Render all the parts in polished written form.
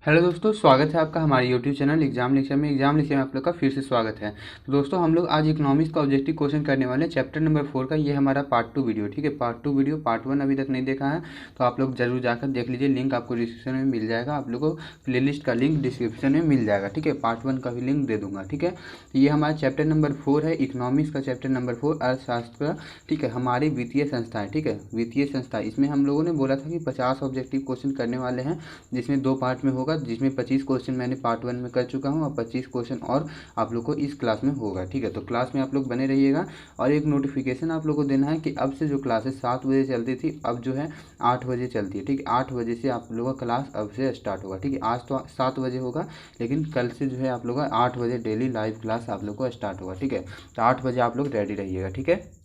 Hello दोस्तों, स्वागत है आपका हमारे यूट्यूब चैनल एग्जाम लेक्चर में आप लोग का फिर से स्वागत है। तो दोस्तों हम लोग आज इकोनॉमिक्स का ऑब्जेक्टिव क्वेश्चन करने वाले हैं चैप्टर नंबर 4 का। ये हमारा पार्ट 2 वीडियो, ठीक है। पार्ट 2 वीडियो पार्ट 1 अभी तक नहीं देखा है तो आप लोग जरूर जाकर देख लीजिए। लिंक आपको डिस्क्रिप्शन में मिल जाएगा, आप लोग को प्लेलिस्ट का लिंक डिस्क्रिप्शन में मिल जाएगा, ठीक है। पार्ट 1 का भी लिंक दे दूंगा, ठीक है। तो ये हमारा चैप्टर नंबर 4 है, इकोनॉमिक्स का चैप्टर नंबर 4 अर्थशास्त्र का, ठीक है। हमारी वित्तीय संस्था है, ठीक है, वित्तीय संस्था। इसमें हम लोगों ने बोला था कि 50 ऑब्जेक्टिव क्वेश्चन करने वाले हैं, जिसमें 2 पार्ट में होगा, जिसमें 25 क्वेश्चन मैंने पार्ट 1 में कर चुका हूं और 25 क्वेश्चन और आप लोग को इस क्लास में होगा, ठीक है। तो क्लास में आप लोग बने रहिएगा। और एक नोटिफिकेशन आप लोग को देना है कि अब से जो क्लासेस 7 बजे चलती थी अब जो है 8 बजे चलती है, ठीक है। 8 बजे से आप लोगों का क्लास अब से स्टार्ट होगा, ठीक है। आज तो 7 बजे होगा, लेकिन कल से जो है आप लोग का 8 बजे डेली लाइव क्लास आप लोग को स्टार्ट होगा, ठीक है। तो 8 बजे आप लोग रेडी रहिएगा, ठीक है।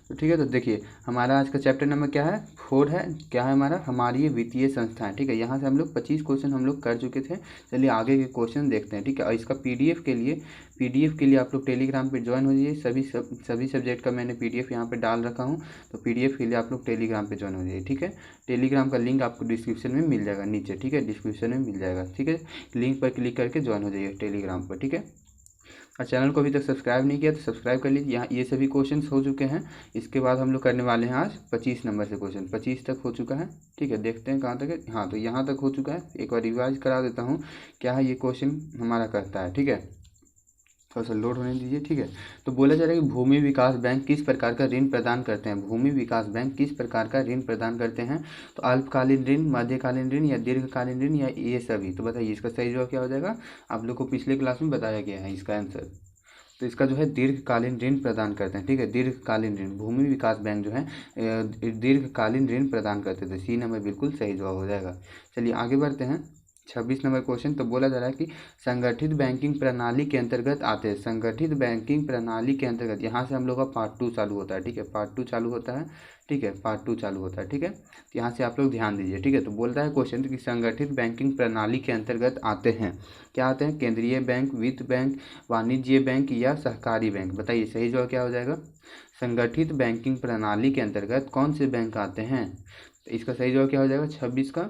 तो ठीक है, तो देखिए हमारा आज का चैप्टर नंबर क्या है, 4 है। क्या है हमारा, हमारी ये वित्तीय संस्थाएं, ठीक है। यहाँ से हम लोग 25 क्वेश्चन हम लोग कर चुके थे। चलिए आगे के क्वेश्चन देखते हैं, ठीक है। और इसका पीडीएफ के लिए आप लोग टेलीग्राम पे ज्वाइन हो जाइए। सभी सब्जेक्ट का मैंने पीडीएफ यहाँ पे डाल रखा हूँ, तो पीडीएफ के लिए आप लोग टेलीग्राम पे ज्वाइन हो जाइए, ठीक है। टेलीग्राम का लिंक आपको डिस्क्रिप्शन में मिल जाएगा नीचे, ठीक है, डिस्क्रिप्शन में मिल जाएगा, ठीक है। लिंक पर क्लिक करके ज्वाइन हो जाइए टेलीग्राम पर, ठीक है। और चैनल को अभी तक सब्सक्राइब नहीं किया तो सब्सक्राइब कर लीजिए। यहाँ ये सभी क्वेश्चंस हो चुके हैं। इसके बाद हम लोग करने वाले हैं आज 25 नंबर से क्वेश्चन। 25 तक हो चुका है, ठीक है। देखते हैं कहाँ तक है। हाँ, तो यहाँ तक हो चुका है। एक बार रिवाइज करा देता हूँ क्या है ये क्वेश्चन हमारा करता है, ठीक है। थोड़ा सा लोड होने दीजिए, ठीक है। तो बोला जा रहा है कि भूमि विकास बैंक किस प्रकार का ऋण प्रदान करते हैं। भूमि विकास बैंक किस प्रकार का ऋण प्रदान करते हैं। तो अल्पकालीन ऋण, मध्यकालीन ऋण या दीर्घकालीन ऋण या ये सभी। तो बताइए इसका सही जवाब क्या हो जाएगा। आप लोग को पिछले क्लास में बताया गया है इसका आंसर। तो इसका जो है दीर्घकालीन ऋण प्रदान करते हैं, ठीक है। दीर्घकालीन ऋण, भूमि विकास बैंक जो है दीर्घकालीन ऋण प्रदान करते थे। सी नंबर बिल्कुल सही जवाब हो जाएगा। चलिए आगे बढ़ते हैं। 26 नंबर क्वेश्चन। तो बोला जा रहा है कि संगठित बैंकिंग प्रणाली के अंतर्गत आते हैं। संगठित बैंकिंग प्रणाली के अंतर्गत, यहाँ से हम लोग का पार्ट 2 चालू होता है, ठीक है। पार्ट 2 चालू होता है, ठीक है। पार्ट 2 चालू होता है, ठीक है। तो यहाँ से आप लोग ध्यान दीजिए, ठीक है। तो बोल रहा है क्वेश्चन कि संगठित बैंकिंग प्रणाली के अंतर्गत आते हैं, क्या आते हैं, केंद्रीय बैंक, वित्त बैंक, वाणिज्य बैंक या सहकारी बैंक। बताइए सही जवाब क्या हो जाएगा। संगठित बैंकिंग प्रणाली के अंतर्गत कौन से बैंक आते हैं। तो इसका सही जवाब क्या हो जाएगा 26 का।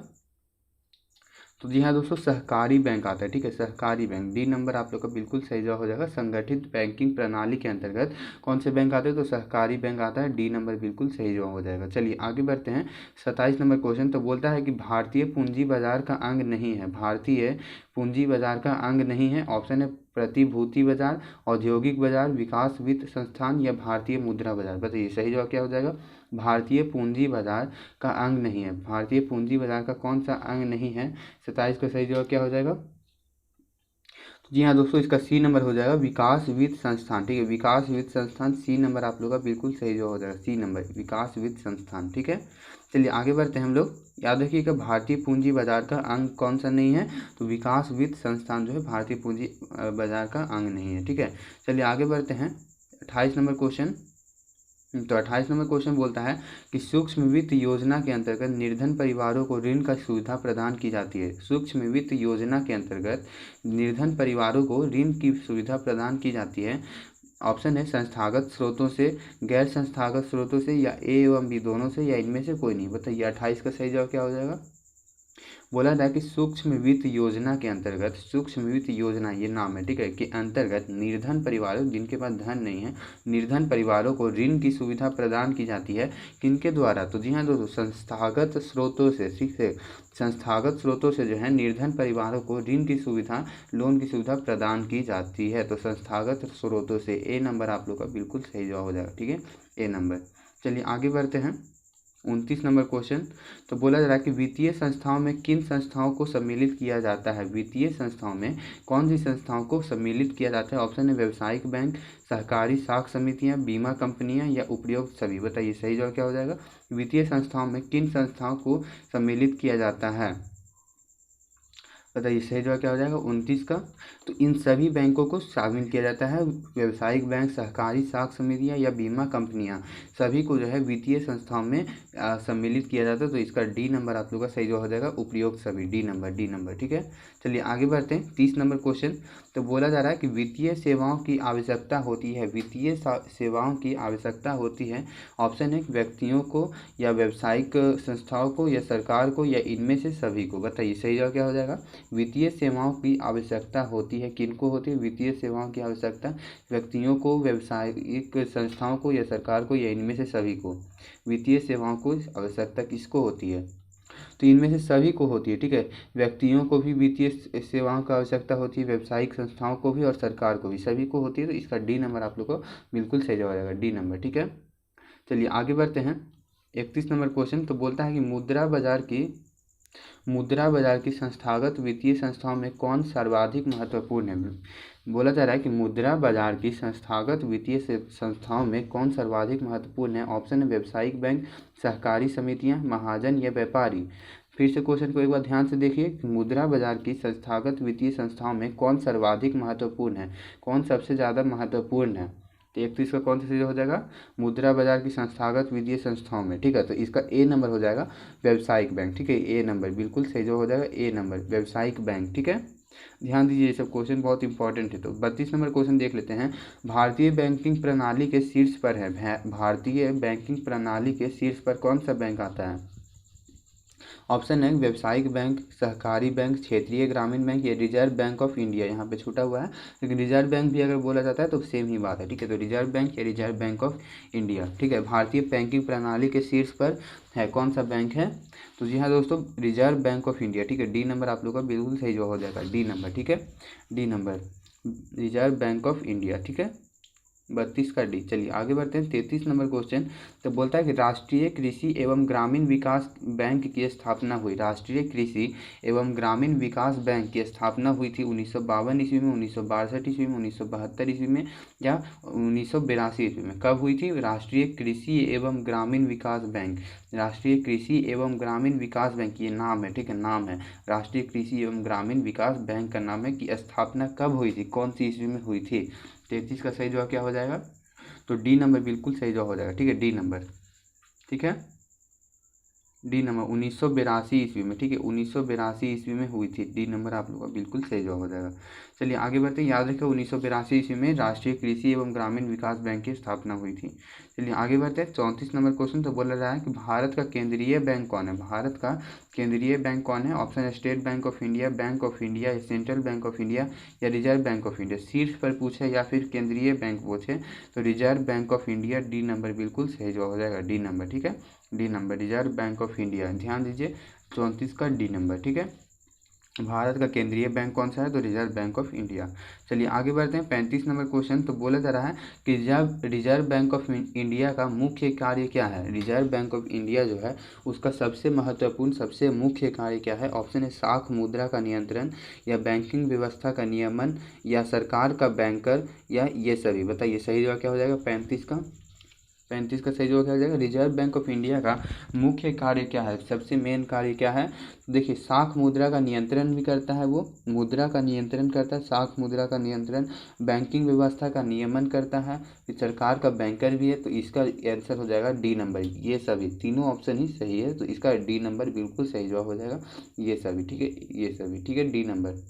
तो जी हाँ दोस्तों, सहकारी बैंक आता है, ठीक है। सहकारी बैंक, डी नंबर आप लोग का बिल्कुल सही जवाब हो जाएगा। संगठित बैंकिंग प्रणाली के अंतर्गत कौन से बैंक आते हैं, तो सहकारी बैंक आता है, डी नंबर बिल्कुल सही जवाब हो जाएगा। चलिए आगे बढ़ते हैं। 27 नंबर क्वेश्चन। तो बोलता है कि भारतीय पूंजी बाजार का अंग नहीं है। भारतीय पूंजी बाजार का अंग नहीं है। ऑप्शन है प्रतिभूति बाजार, औद्योगिक बाजार, विकास वित्त संस्थान या भारतीय मुद्रा बाजार। बताइए सही जवाब क्या हो जाएगा। भारतीय पूंजी बाजार का अंग नहीं है। भारतीय पूंजी बाजार का कौन सा अंग नहीं है। 27 का सही जवाब क्या हो जाएगा। तो जी हाँ दोस्तों, इसका सी नंबर हो जाएगा विकास वित्त संस्थान, ठीक है। विकास वित्त संस्थान, सी नंबर आप लोग का बिल्कुल सही जवाब हो जाएगा। सी नंबर विकास वित्त संस्थान, ठीक है। चलिए आगे बढ़ते हैं हम लोग। याद रखिएगा भारतीय पूंजी बाजार का अंग कौन सा नहीं है, तो विकास वित्त संस्थान जो है भारतीय पूंजी बाजार का अंग नहीं है, ठीक है। चलिए आगे बढ़ते हैं। 28 नंबर क्वेश्चन। तो 28 नंबर क्वेश्चन बोलता है कि सूक्ष्म वित्त योजना के अंतर्गत निर्धन परिवारों को ऋण का सुविधा प्रदान की जाती है। सूक्ष्म वित्त योजना के अंतर्गत निर्धन परिवारों को ऋण की सुविधा प्रदान की जाती है। ऑप्शन है संस्थागत स्रोतों से, गैर संस्थागत स्रोतों से या ए एवं बी दोनों से या इनमें से कोई नहीं। बताइए 28 का सही जवाब क्या हो जाएगा। बोला था कि सूक्ष्म वित्त योजना के अंतर्गत, सूक्ष्म वित्त योजना ये नाम है, ठीक है, के अंतर्गत निर्धन परिवारों, जिनके पास धन नहीं है, निर्धन परिवारों को ऋण की सुविधा प्रदान की जाती है। किनके द्वारा, तो जी हाँ दोस्तों, संस्थागत स्रोतों से, ठीक है। संस्थागत स्रोतों से जो है निर्धन परिवारों को ऋण की सुविधा, लोन की सुविधा प्रदान की जाती है। तो संस्थागत स्रोतों से, ए नंबर आप लोग का बिल्कुल सही जवाब हो जाएगा, ठीक है, ए नंबर। चलिए आगे बढ़ते हैं। 29 नंबर क्वेश्चन। तो बोला जा रहा है कि वित्तीय संस्थाओं में किन संस्थाओं को सम्मिलित किया जाता है। वित्तीय संस्थाओं में कौन सी संस्थाओं को सम्मिलित किया जाता है। ऑप्शन है व्यावसायिक बैंक, सहकारी साख समितियां, बीमा कंपनियां या उपयुक्त सभी। बताइए सही जवाब क्या हो जाएगा। वित्तीय संस्थाओं में किन संस्थाओं को सम्मिलित किया जाता है। बताइए सही जवाब क्या हो जाएगा 29 का। तो इन सभी बैंकों को शामिल किया जाता है। व्यावसायिक बैंक, सहकारी साख समितियां या बीमा कंपनियां, सभी को जो है वित्तीय संस्थाओं में सम्मिलित किया जाता है। तो इसका डी नंबर आप लोग का सही जवाब हो जाएगा उपयुक्त सभी, डी नंबर, ठीक है। चलिए आगे बढ़ते हैं। 30 नंबर क्वेश्चन। तो बोला जा रहा है कि वित्तीय सेवाओं की आवश्यकता होती है। वित्तीय सेवाओं की आवश्यकता होती है। ऑप्शन है व्यक्तियों को या व्यावसायिक संस्थाओं को या सरकार को या इनमें से सभी को। बताइए सही जवाब क्या हो जाएगा। वित्तीय सेवाओं की आवश्यकता होती है, किनको होती है? वित्तीय सेवाओं की आवश्यकता व्यक्तियों को, व्यावसायिक संस्थाओं को या सरकार को, या इनमें से सभी को। वित्तीय सेवाओं को आवश्यकता किसको होती है? तो इनमें से सभी को होती है, ठीक है। व्यक्तियों को भी वित्तीय सेवाओं की आवश्यकता होती है, व्यावसायिक संस्थाओं को भी और सरकार को भी, सभी को होती है। तो इसका डी नंबर आप लोग को बिल्कुल सही जवाब आएगा, डी नंबर, ठीक है। चलिए आगे बढ़ते हैं। 31 नंबर क्वेश्चन तो बोलता है कि मुद्रा बाजार की संस्थागत वित्तीय संस्थाओं में कौन सर्वाधिक महत्वपूर्ण है? बोला जा रहा है कि मुद्रा बाजार की संस्थागत वित्तीय संस्थाओं में कौन सर्वाधिक महत्वपूर्ण है? ऑप्शन है व्यावसायिक बैंक, सहकारी समितियां, महाजन या व्यापारी। फिर से क्वेश्चन को एक बार ध्यान से देखिए कि मुद्रा बाजार की संस्थागत वित्तीय संस्थाओं में कौन सर्वाधिक महत्वपूर्ण है, कौन सबसे ज़्यादा महत्वपूर्ण है? तो 31 का कौन सा चीज़ हो जाएगा? मुद्रा बाजार की संस्थागत वित्तीय संस्थाओं में, ठीक है। तो इसका ए नंबर हो जाएगा व्यावसायिक बैंक, ठीक है। ए नंबर बिल्कुल सही जो हो जाएगा, ए नंबर व्यावसायिक बैंक, ठीक है। ध्यान दीजिए, ये सब क्वेश्चन बहुत इंपॉर्टेंट है। तो 32 नंबर क्वेश्चन देख लेते हैं। भारतीय बैंकिंग प्रणाली के शीर्ष पर है, भारतीय बैंकिंग प्रणाली के शीर्ष पर कौन सा बैंक आता है? ऑप्शन है व्यावसायिक बैंक, सहकारी बैंक, क्षेत्रीय ग्रामीण बैंक या रिजर्व बैंक ऑफ इंडिया। यहाँ पे छूटा हुआ है, लेकिन रिजर्व बैंक भी अगर बोला जाता है तो सेम ही बात है, ठीक है। तो रिजर्व बैंक या रिजर्व बैंक ऑफ इंडिया, ठीक है। भारतीय बैंकिंग प्रणाली के शीर्ष पर है कौन सा बैंक है? तो जी हाँ दोस्तों, रिजर्व बैंक ऑफ इंडिया, ठीक है। डी नंबर आप लोग का बिल्कुल सही जवाब हो जाएगा, डी नंबर, ठीक है। D number reserve bank of India, ठीक है। 32 का डी। चलिए आगे बढ़ते हैं। 33 नंबर क्वेश्चन तो बोलता है कि राष्ट्रीय कृषि एवं ग्रामीण विकास बैंक की स्थापना हुई। राष्ट्रीय कृषि एवं ग्रामीण विकास बैंक की स्थापना हुई थी 1952 ईस्वी में, 1962 ईस्वी में, 1972 ईस्वी में या 1982 ईस्वी में? कब हुई थी? राष्ट्रीय कृषि एवं ग्रामीण विकास बैंक, राष्ट्रीय कृषि एवं ग्रामीण विकास बैंक, ये नाम है, ठीक है, नाम है। राष्ट्रीय कृषि एवं ग्रामीण विकास बैंक का नाम है कि स्थापना कब हुई थी, कौन सी ईस्वी में हुई थी? 33 का सही जवाब क्या हो जाएगा? तो डी नंबर बिल्कुल सही जवाब हो जाएगा, ठीक है, डी नंबर, ठीक है। डी नंबर 1982 ईस्वी में, ठीक है, 1982 ईस्वी में हुई थी। डी नंबर आप लोग का बिल्कुल सही जवाब हो जाएगा। चलिए आगे बढ़ते हैं। याद रखें 1982 ईस्वी में राष्ट्रीय कृषि एवं ग्रामीण विकास बैंक की स्थापना हुई थी। चलिए आगे बढ़ते हैं। 34 नंबर क्वेश्चन तो बोला रहा है कि भारत का केंद्रीय बैंक कौन है? भारत का केंद्रीय बैंक कौन है? ऑप्शन है state bank of India, bank of India, central bank of India या रिजर्व बैंक ऑफ इंडिया। शीर्ष पर पूछे या फिर केंद्रीय बैंक पूछे तो reserve bank of India, D number बिल्कुल सही जवाब हो जाएगा, डी नंबर, ठीक है। D number reserve bank of India, ध्यान दीजिए 34 का डी नंबर, ठीक है। भारत का केंद्रीय बैंक कौन सा है? तो रिजर्व बैंक ऑफ इंडिया। चलिए आगे बढ़ते हैं। 35 नंबर क्वेश्चन तो बोला जा रहा है कि रिजर्व बैंक ऑफ इंडिया का मुख्य कार्य क्या है? रिजर्व बैंक ऑफ इंडिया जो है उसका सबसे महत्वपूर्ण, सबसे मुख्य कार्य क्या है? ऑप्शन है साख मुद्रा का नियंत्रण या बैंकिंग व्यवस्था का नियमन या सरकार का बैंकर या ये सभी। बताइए सही जवाब क्या हो जाएगा? 35 का सही जवाब क्या हो जाएगा? रिजर्व बैंक ऑफ इंडिया का मुख्य कार्य क्या है, सबसे मेन कार्य क्या है? देखिए साख मुद्रा का नियंत्रण भी करता है, वो मुद्रा का नियंत्रण करता है, साख मुद्रा का नियंत्रण, बैंकिंग व्यवस्था का नियमन करता है, फिर सरकार का बैंकर भी है। तो इसका आंसर हो जाएगा डी नंबर। ये सभी तीनों ऑप्शन ही सही है, तो इसका डी नंबर बिल्कुल सही जवाब हो जाएगा, ये सभी, ठीक है, ये सभी, ठीक है, डी नंबर,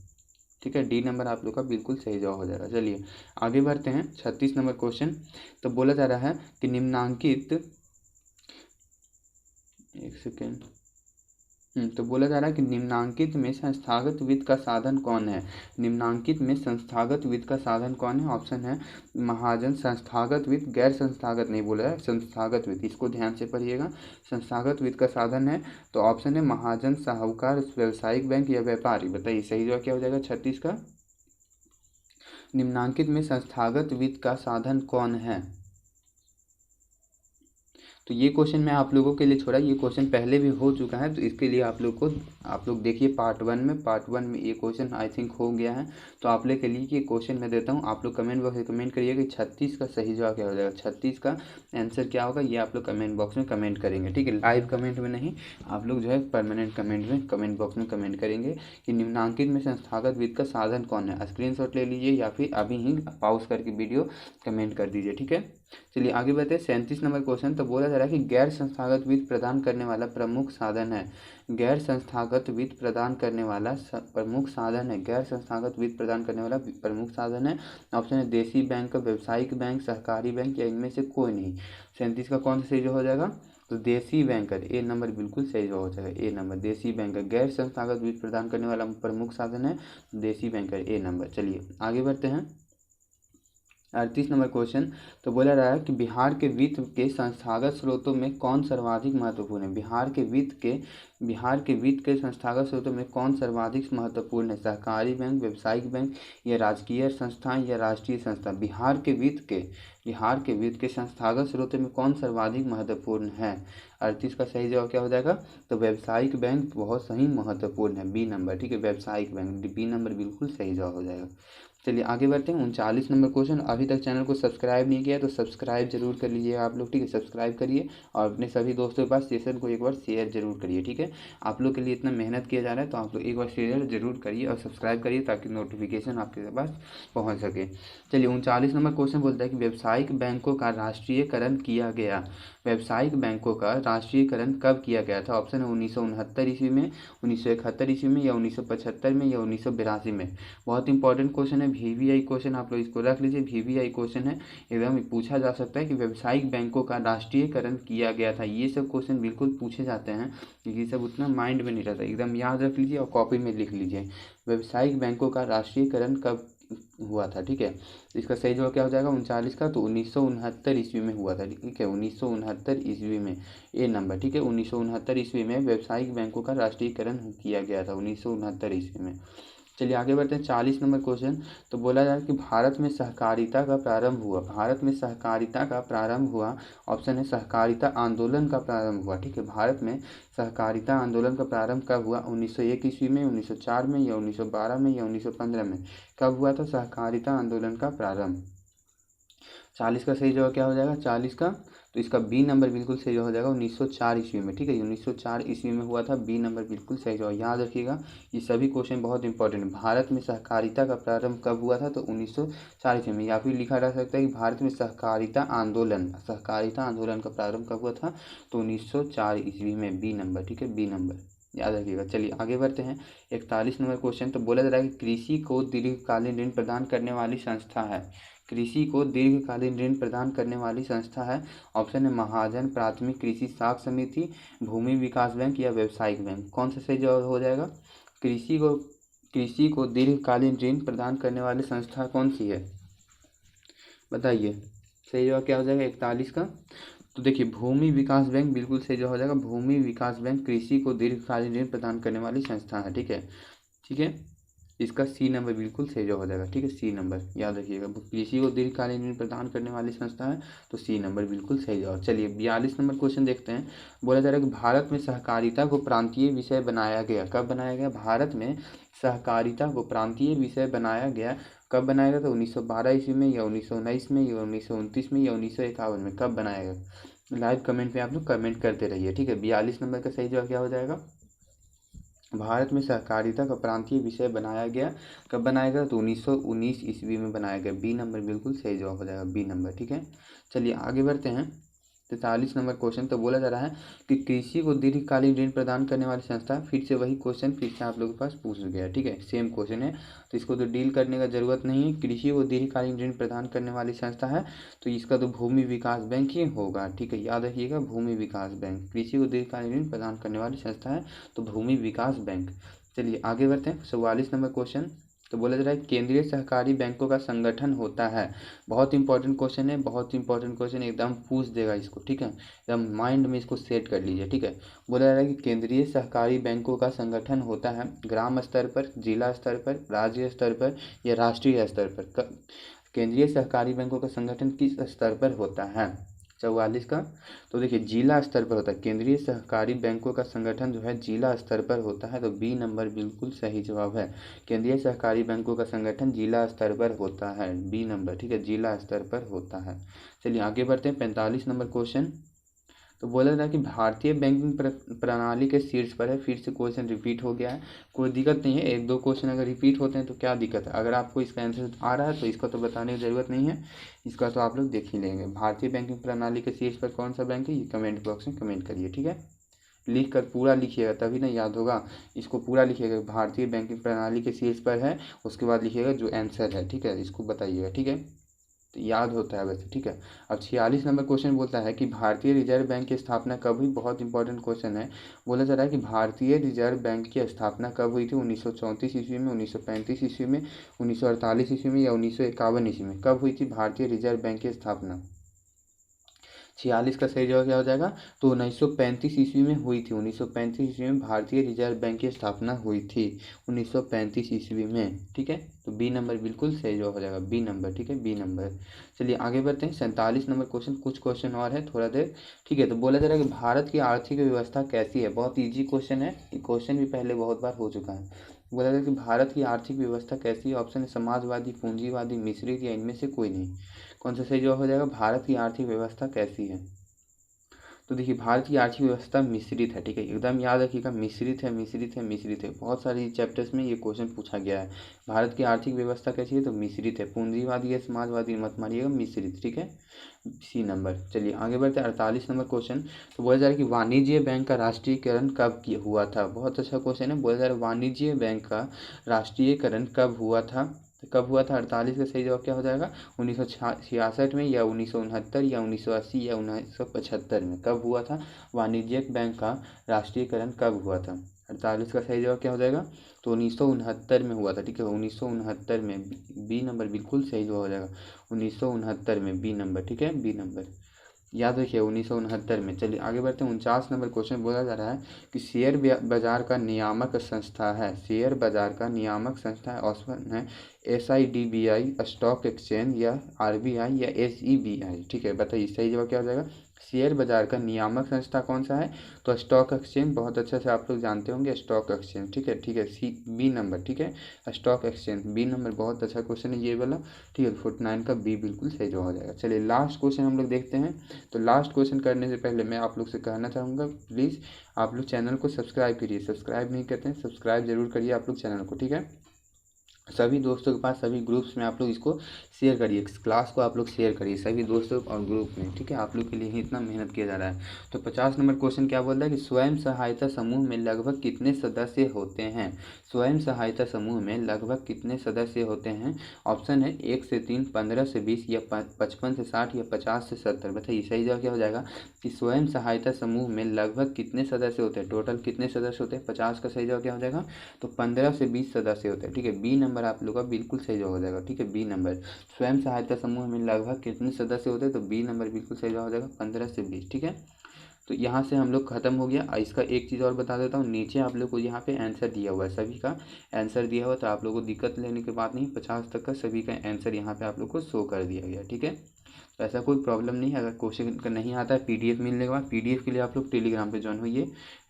ठीक है। डी नंबर आप लोग का बिल्कुल सही जवाब हो जाएगा। चलिए आगे बढ़ते हैं। 36 नंबर क्वेश्चन तो बोला जा रहा है कि निम्नांकित, एक सेकेंड, तो बोला जा रहा है कि निम्नांकित में संस्थागत वित्त का साधन कौन है? निम्नांकित में संस्थागत वित्त का साधन कौन है? ऑप्शन है महाजन, संस्थागत वित्त, गैर संस्थागत नहीं बोला है, संस्थागत वित्त, इसको ध्यान से पढ़िएगा। संस्थागत वित्त का साधन है तो ऑप्शन है महाजन, साहूकार, व्यावसायिक बैंक या व्यापारी। बताइए सही जवाब क्या हो जाएगा? 36 का। निम्नांकित में संस्थागत वित्त का साधन कौन है? तो ये क्वेश्चन मैं आप लोगों के लिए छोड़ा, ये क्वेश्चन पहले भी हो चुका है, तो इसके लिए आप लोग देखिए पार्ट वन में ये क्वेश्चन आई थिंक हो गया है। तो आप लोग के लिए ये क्वेश्चन मैं देता हूँ, आप लोग कमेंट बॉक्स में कमेंट करिए कि 36 का सही जवाब क्या हो जाएगा। 36 का आंसर क्या होगा ये आप लोग कमेंट बॉक्स में कमेंट करेंगे, ठीक है। लाइव कमेंट में नहीं, आप लोग जो है परमानेंट कमेंट में, कमेंट बॉक्स में कमेंट करेंगे कि निम्नांकित में संस्थागत वित्त का साधन कौन है। स्क्रीनशॉट ले लीजिए या फिर अभी ही पॉज करके वीडियो कमेंट कर दीजिए, ठीक है। चलिए आगे बढ़ते हैं। 37 नंबर क्वेश्चन तो बोला जा रहा है कि गैर संस्थागत वित्त प्रदान करने वाला प्रमुख साधन है। गैर संस्थागत वित्त प्रदान करने वाला प्रमुख साधन है, गैर संस्थागत वित्त प्रदान करने वाला प्रमुख साधन है। ऑप्शन है देशी बैंक, व्यावसायिक बैंक, सहकारी बैंक या इनमें से कोई नहीं। 37 का कौन सा सही हो जाएगा? तो देसी बैंकर ए नंबर बिल्कुल सही जवाब हो जाएगा, ए नंबर देसी बैंकर। गैर संस्थागत वित्त प्रदान करने वाला प्रमुख साधन है देसी बैंकर, ए नंबर। चलिए आगे बढ़ते हैं। 38 नंबर क्वेश्चन तो बोला रहा है कि बिहार के वित्त के संस्थागत स्रोतों में कौन सर्वाधिक महत्वपूर्ण है। बिहार के वित्त के संस्थागत स्रोतों में कौन सर्वाधिक महत्वपूर्ण है। सहकारी बैंक, व्यावसायिक बैंक, या राजकीय संस्थाएं, या राष्ट्रीय संस्था। बिहार के वित्त के संस्थागत स्रोतों में कौन सर्वाधिक महत्वपूर्ण है। 38 का सही जवाब क्या हो जाएगा, तो व्यावसायिक बैंक बहुत सही महत्वपूर्ण है, बी नंबर। ठीक है, व्यावसायिक बैंक, बी नंबर बिल्कुल सही जवाब हो जाएगा। चलिए आगे बढ़ते हैं। 39 नंबर क्वेश्चन, अभी तक चैनल को सब्सक्राइब नहीं किया तो सब्सक्राइब जरूर कर लीजिए आप लोग। ठीक है, सब्सक्राइब करिए और अपने सभी दोस्तों के पास सेशन को एक बार शेयर जरूर करिए। ठीक है, आप लोग के लिए इतना मेहनत किया जा रहा है तो आप लोग एक बार शेयर जरूर करिए और सब्सक्राइब करिए ताकि नोटिफिकेशन आपके पास पहुँच सके। चलिए 39 नंबर क्वेश्चन बोलता है कि व्यावसायिक बैंकों का राष्ट्रीयकरण किया गया। व्यावसायिक बैंकों का राष्ट्रीयकरण कब किया गया था। ऑप्शन है 1969 ईस्वी में, 1971 ईस्वी में, या 1975 में, या 1982 में। बहुत इंपॉर्टेंट क्वेश्चन है, VVI क्वेश्चन, आप लोग इसको रख लीजिए। VVI क्वेश्चन है, एकदम पूछा जा सकता है कि व्यावसायिक बैंकों का राष्ट्रीयकरण किया गया था। ये सब क्वेश्चन बिल्कुल पूछे जाते हैं क्योंकि सब उतना माइंड में नहीं रहता, एकदम याद रख लीजिए और कॉपी में लिख लीजिए। व्यावसायिक बैंकों का राष्ट्रीयकरण कब हुआ था। ठीक है, इसका सही जवाब क्या हो जाएगा 39 का, तो 1969 ईस्वी में हुआ था। ठीक है, 1969 ईस्वी में, ए नंबर। ठीक है, 1969 ईस्वी में व्यावसायिक बैंकों का राष्ट्रीयकरण किया गया था, 1969 ईस्वी में। चलिए आगे बढ़ते हैं। 40 नंबर क्वेश्चन तो बोला जा रहा है कि भारत में सहकारिता का प्रारंभ हुआ। भारत में सहकारिता का प्रारंभ हुआ। ऑप्शन है सहकारिता आंदोलन का प्रारंभ हुआ। ठीक है, भारत में सहकारिता आंदोलन का प्रारंभ कब हुआ। 1901 ईस्वी में, 1904 में, या 1912 में, या 1915 में। कब हुआ था सहकारिता आंदोलन का प्रारंभ। 40 का सही जवाब क्या हो जाएगा 40 का, तो इसका बी नंबर बिल्कुल सही हो जाएगा 1904 ईस्वी में। ठीक है, 1904 ईस्वी में हुआ था, बी नंबर बिल्कुल सही जवाब। याद रखिएगा ये सभी क्वेश्चन बहुत इंपॉर्टेंट है। भारत में सहकारिता का प्रारंभ कब हुआ था, तो 1904 ईस्वी में। या फिर लिखा जा सकता है कि भारत में सहकारिता आंदोलन का प्रारंभ कब हुआ था, तो 1904 ईस्वी में, बी नंबर। ठीक है, बी नंबर याद रखिएगा। चलिए आगे बढ़ते हैं। 41 नंबर क्वेश्चन तो बोला जा रहा है कि कृषि को दीर्घकालीन ऋण प्रदान करने वाली संस्था है। कृषि को दीर्घकालीन ऋण प्रदान करने वाली संस्था है। ऑप्शन है महाजन प्राथमिक कृषि साख समिति, भूमि विकास बैंक, या व्यवसायिक बैंक। कौन सा सही जवाब हो जाएगा। कृषि को दीर्घकालीन ऋण प्रदान करने वाली संस्था कौन सी है, बताइए। सही जवाब क्या हो जाएगा 41 का, तो देखिए भूमि विकास बैंक बिल्कुल सही जवाब हो जाएगा। भूमि विकास बैंक कृषि को दीर्घकालीन ऋण प्रदान करने वाली संस्था है। ठीक है, इसका सी नंबर बिल्कुल सही जवाब हो जाएगा। ठीक है, सी नंबर याद रखिएगा। कृषि को दीर्घकालीन ऋण प्रदान करने वाली संस्था है, तो सी नंबर बिल्कुल सही जवाब। चलिए 42 नंबर क्वेश्चन देखते हैं। बोला जा रहा है कि भारत में सहकारिता को प्रांतीय विषय बनाया गया। कब बनाया गया। भारत में सहकारिता को प्रांतीय विषय बनाया गया। कब बनाया गया, तो 1912 ईस्वी में, या 1919 में, या 1929 में, या 1951 में। कब बनाया गया। लाइव कमेंट में आप लोग कमेंट करते रहिए। ठीक है, 42 नंबर का सही जवाब क्या हो जाएगा। भारत में सहकारिता का प्रांतीय विषय बनाया गया। कब बनाया गया, तो 1919 ईस्वी में बनाया गया। बी नंबर बिल्कुल सही जवाब हो जाएगा, बी नंबर। ठीक है, चलिए आगे बढ़ते हैं। 43 नंबर क्वेश्चन तो बोला जा रहा है कि कृषि को दीर्घकालीन ऋण प्रदान करने वाली संस्था। फिर से वही क्वेश्चन फिर से आप लोगों के पास पूछ गया। ठीक है, सेम क्वेश्चन है तो इसको तो डील करने का जरूरत नहीं है। कृषि को दीर्घकालीन ऋण प्रदान करने वाली संस्था है तो इसका तो भूमि विकास बैंक ही होगा। ठीक है, याद रखिएगा भूमि विकास बैंक। कृषि को दीर्घकालीन ऋण प्रदान करने वाली संस्था है तो भूमि विकास बैंक। चलिए आगे बढ़ते हैं। 44 नंबर क्वेश्चन तो बोला जा रहा है केंद्रीय सहकारी बैंकों का संगठन होता है। बहुत इंपॉर्टेंट क्वेश्चन है, बहुत इंपॉर्टेंट क्वेश्चन, एकदम पूछ देगा इसको। ठीक है, एकदम माइंड में इसको सेट कर लीजिए। ठीक है, बोला जा रहा है कि केंद्रीय सहकारी बैंकों का संगठन होता है ग्राम स्तर पर, जिला स्तर पर, राज्य स्तर पर, या राष्ट्रीय स्तर पर। केंद्रीय सहकारी बैंकों का संगठन किस स्तर पर होता है। 44 का तो देखिए जिला स्तर पर होता है। केंद्रीय सहकारी बैंकों का संगठन जो है जिला स्तर पर होता है, तो बी नंबर बिल्कुल सही जवाब है। केंद्रीय सहकारी बैंकों का संगठन जिला स्तर पर होता है, बी नंबर। ठीक है, जिला स्तर पर होता है। चलिए आगे बढ़ते हैं। 45 नंबर क्वेश्चन तो बोला था कि भारतीय बैंकिंग प्रणाली के शीर्ष पर है। फिर से क्वेश्चन रिपीट हो गया है, कोई दिक्कत नहीं है। एक दो क्वेश्चन अगर रिपीट होते हैं तो क्या दिक्कत है। अगर आपको इसका आंसर आ रहा है तो इसका तो बताने की ज़रूरत नहीं है, इसका तो आप लोग देख ही लेंगे। भारतीय बैंकिंग प्रणाली के शीर्ष पर कौन सा बैंक है, ये कमेंट बॉक्स में कमेंट करिए। ठीक है, लिख कर पूरा लिखिएगा तभी ना याद होगा। इसको पूरा लिखिएगा, भारतीय बैंकिंग प्रणाली के शीर्ष पर है, उसके बाद लिखिएगा जो आंसर है। ठीक है, इसको बताइएगा। ठीक है, तो याद होता है वैसे, ठीक है। अब 46 नंबर क्वेश्चन बोलता है कि भारतीय रिजर्व बैंक की स्थापना कब हुई। बहुत इंपॉर्टेंट क्वेश्चन है। बोला जा रहा है कि भारतीय रिजर्व बैंक की स्थापना कब हुई थी। 1934 ईस्वी में, 1935 ईस्वी में, 1948 ईस्वी में या 1951 ईस्वी में कब हुई थी भारतीय रिजर्व बैंक की स्थापना। 46 का सही जवाब क्या हो जाएगा। तो 1935 ईस्वी में हुई थी। 1935 ईस्वी में भारतीय रिजर्व बैंक की स्थापना हुई थी 1935 ईस्वी में, ठीक है। तो बी नंबर बिल्कुल सही जवाब हो जाएगा, बी नंबर, ठीक है, बी नंबर। चलिए आगे बढ़ते हैं। 47 नंबर क्वेश्चन, कुछ क्वेश्चन और है, थोड़ा देर, ठीक है। तो बोला जा रहा है कि भारत की आर्थिक व्यवस्था कैसी है। बहुत ईजी क्वेश्चन है, ये क्वेश्चन भी पहले बहुत बार हो चुका है। बोला जा रहा है कि भारत की आर्थिक व्यवस्था कैसी है। ऑप्शन है समाजवादी, पूंजीवादी, मिश्रित या इनमें से कोई नहीं। कौन सा सही जवाब हो जाएगा। भारत की आर्थिक व्यवस्था कैसी है। तो देखिए भारत की आर्थिक व्यवस्था मिश्रित है, ठीक है, एकदम याद रखिएगा, मिश्रित है, मिश्रित है, मिश्रित है। बहुत सारे चैप्टर्स में ये क्वेश्चन पूछा गया है। भारत की आर्थिक व्यवस्था कैसी है, तो मिश्रित है। पूंजीवादी है, समाजवादी मत मारिएगा, मिश्रित, ठीक है, सी नंबर। चलिए आगे बढ़ते हैं। 48 नंबर क्वेश्चन। तो बोला जा रहा है कि वाणिज्य बैंक का राष्ट्रीयकरण कब हुआ था। बहुत अच्छा क्वेश्चन है। बोला जा रहा है वाणिज्य बैंक का राष्ट्रीयकरण कब हुआ था। तो कब हुआ था। 48 का सही जवाब क्या हो जाएगा। 1966 में या 1969 या 1980 या 1975 में कब हुआ था। वाणिज्यिक बैंक का राष्ट्रीयकरण कब हुआ था। 48 का सही जवाब क्या हो जाएगा। तो 1969 में हुआ था, ठीक है, 1969 में, बी नंबर बिल्कुल सही जवाब हो जाएगा। 1969 में, बी नंबर, ठीक है, बी नंबर याद रखिए, 1969 में। चलिए आगे बढ़ते हैं। 49 नंबर क्वेश्चन बोला जा रहा है कि शेयर बाजार का नियामक संस्था है। शेयर बाजार का नियामक संस्था है। ऑप्शन है SIDBI, स्टॉक एक्सचेंज, या RBI या SEBI, ठीक है। बताइए सही जवाब क्या हो जाएगा। शेयर बाजार का नियामक संस्था कौन सा है। तो स्टॉक एक्सचेंज, बहुत अच्छे से आप लोग जानते होंगे, स्टॉक एक्सचेंज, ठीक है, ठीक है, सी, बी नंबर, ठीक है, स्टॉक एक्सचेंज, बी नंबर। बहुत अच्छा क्वेश्चन है ये वाला, ठीक है। 49 का बी बिल्कुल सही जवाब हो जाएगा। चलिए लास्ट क्वेश्चन हम लोग देखते हैं। तो लास्ट क्वेश्चन करने से पहले मैं आप लोग से कहना चाहूँगा, प्लीज़ आप लोग चैनल को सब्सक्राइब करिए। सब्सक्राइब नहीं करते हैं, सब्सक्राइब जरूर करिए आप लोग चैनल को, ठीक है। सभी दोस्तों के पास, सभी ग्रुप्स में आप लोग इसको शेयर करिए, इस क्लास को आप लोग शेयर करिए सभी दोस्तों और ग्रुप में, ठीक है। आप लोग के लिए ही इतना मेहनत किया जा रहा है। तो 50 नंबर क्वेश्चन क्या बोल रहा है कि स्वयं सहायता समूह में लगभग कितने सदस्य होते हैं। स्वयं सहायता समूह में लगभग कितने सदस्य होते हैं। ऑप्शन है 1 से 3, 15 से 20 या 55 से 60 या 50 से 70। बताइए सही जवाब क्या हो जाएगा कि स्वयं सहायता समूह में लगभग कितने सदस्य होते हैं। टोटल कितने सदस्य होते हैं। 50 का सही जवाब क्या हो जाएगा। तो 15 से 20 सदस्य होते हैं, ठीक है। बी नंबर आप लोग का बिल्कुल सही जवाब हो जाएगा, ठीक है, बी नंबर। स्वयं सहायता समूह में लगभग कितने सदस्य होते हैं। तो बी नंबर बिल्कुल सही जवाब हो जाएगा, 15 से 20, ठीक है। तो यहाँ से हम लोग खत्म हो गया। इसका एक चीज़ और बता देता हूँ, नीचे आप लोग को यहाँ पे आंसर दिया हुआ है, सभी का आंसर दिया हुआ, तो आप लोगों को दिक्कत लेने की बात नहीं। 50 तक का सभी का आंसर यहाँ पे आप लोग को शो कर दिया गया, ठीक है। तो ऐसा कोई प्रॉब्लम नहीं है। अगर क्वेश्चन का नहीं आता है, PDF मिलने के बाद, PDF के लिए आप लोग टेलीग्राम पे ज्वाइन होइए।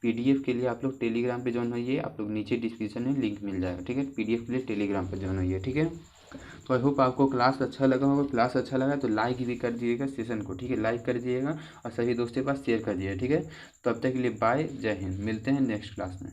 PDF के लिए आप लोग टेलीग्राम पे ज्वाइन होइए। आप लोग नीचे डिस्क्रिप्शन में लिंक मिल जाएगा, ठीक है। PDF के लिए टेलीग्राम पे ज्वाइन होइए, ठीक है। तो आई होप आपको क्लास अच्छा लगा होगा। क्लास अच्छा लगा तो लाइक भी कर दीजिएगा सेशन को, ठीक है, लाइक कर दीजिएगा और सभी दोस्तों के पास शेयर कर दीजिएगा, ठीक है। तब तक के लिए बाय, जय हिंद। मिलते हैं नेक्स्ट क्लास में।